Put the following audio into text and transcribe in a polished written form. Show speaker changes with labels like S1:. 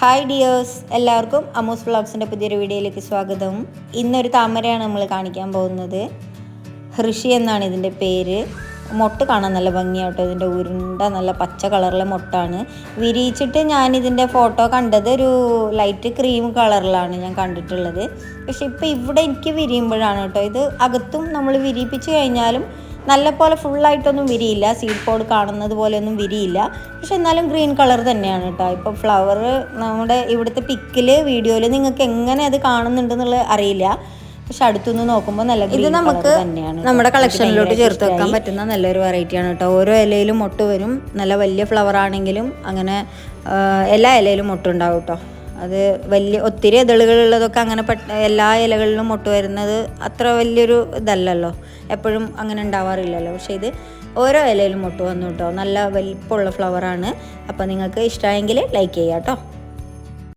S1: Hi dears, എല്ലാവർക്കും അമൂസ് വ്ളോഗ്സിൻ്റെ പുതിയൊരു വീഡിയോയിലേക്ക് സ്വാഗതം. ഇന്നൊരു താമരയാണ് നമ്മൾ കാണിക്കാൻ പോകുന്നത്. ഹൃഷി എന്നാണ് ഇതിൻ്റെ പേര്. മൊട്ട് കാണാൻ നല്ല ഭംഗിയാട്ടോ. ഇതിൻ്റെ ഉരുണ്ട നല്ല പച്ച കളറിലെ മൊട്ടാണ്. വിരിയിച്ചിട്ട് ഞാനിതിൻ്റെ ഫോട്ടോ കണ്ടത് ഒരു ലൈറ്റ് ക്രീം കളറിലാണ് ഞാൻ കണ്ടിട്ടുള്ളത്. പക്ഷെ ഇപ്പോൾ ഇവിടെ എനിക്ക് വിരിയുമ്പോഴാണ് കേട്ടോ, ഇത് അകത്തും നമ്മൾ വിരിയിപ്പിച്ച് കഴിഞ്ഞാലും നല്ല പോലെ ഫുള്ളായിട്ടൊന്നും വിരിയില്ല, സീഡ് പോഡ് കാണുന്നത് പോലെയൊന്നും വിരിയില്ല. പക്ഷെ എന്നാലും ഗ്രീൻ കളർ തന്നെയാണ് കേട്ടോ. ഇപ്പോൾ ഫ്ലവർ നമ്മുടെ ഇവിടുത്തെ പിക്കിൽ വീഡിയോയിൽ നിങ്ങൾക്ക് എങ്ങനെ അത് കാണുന്നുണ്ടെന്നുള്ളത് അറിയില്ല, പക്ഷെ അടുത്തുനിന്ന് നോക്കുമ്പോൾ നല്ല ഇത് നമുക്ക് തന്നെയാണ് നമ്മുടെ കളക്ഷനിലോട്ട് ചേർത്ത് വെക്കാൻ പറ്റുന്ന നല്ലൊരു വെറൈറ്റിയാണ് കേട്ടോ. ഓരോ ഇലയിലും മൊട്ട് വരും. നല്ല വലിയ ഫ്ലവർ ആണെങ്കിലും അങ്ങനെ എല്ലാ ഇലയിലും മൊട്ടുണ്ടാവും കേട്ടോ. അത് ഒത്തിരി ഇതളുകളുള്ളതൊക്കെ അങ്ങനെ എല്ലാ ഇലകളിലും മൊട്ട് വരുന്നത് അത്ര വലിയൊരു ഇതല്ലല്ലോ, എപ്പോഴും അങ്ങനെ ഉണ്ടാവാറില്ലല്ലോ. പക്ഷേ ഇത് ഓരോ ഇലയിലും മൊട്ട് വന്നു കേട്ടോ. നല്ല വലിപ്പമുള്ള ഫ്ലവറാണ്. അപ്പോൾ നിങ്ങൾക്ക് ഇഷ്ടമായെങ്കിൽ ലൈക്ക് ചെയ്യാം കേട്ടോ.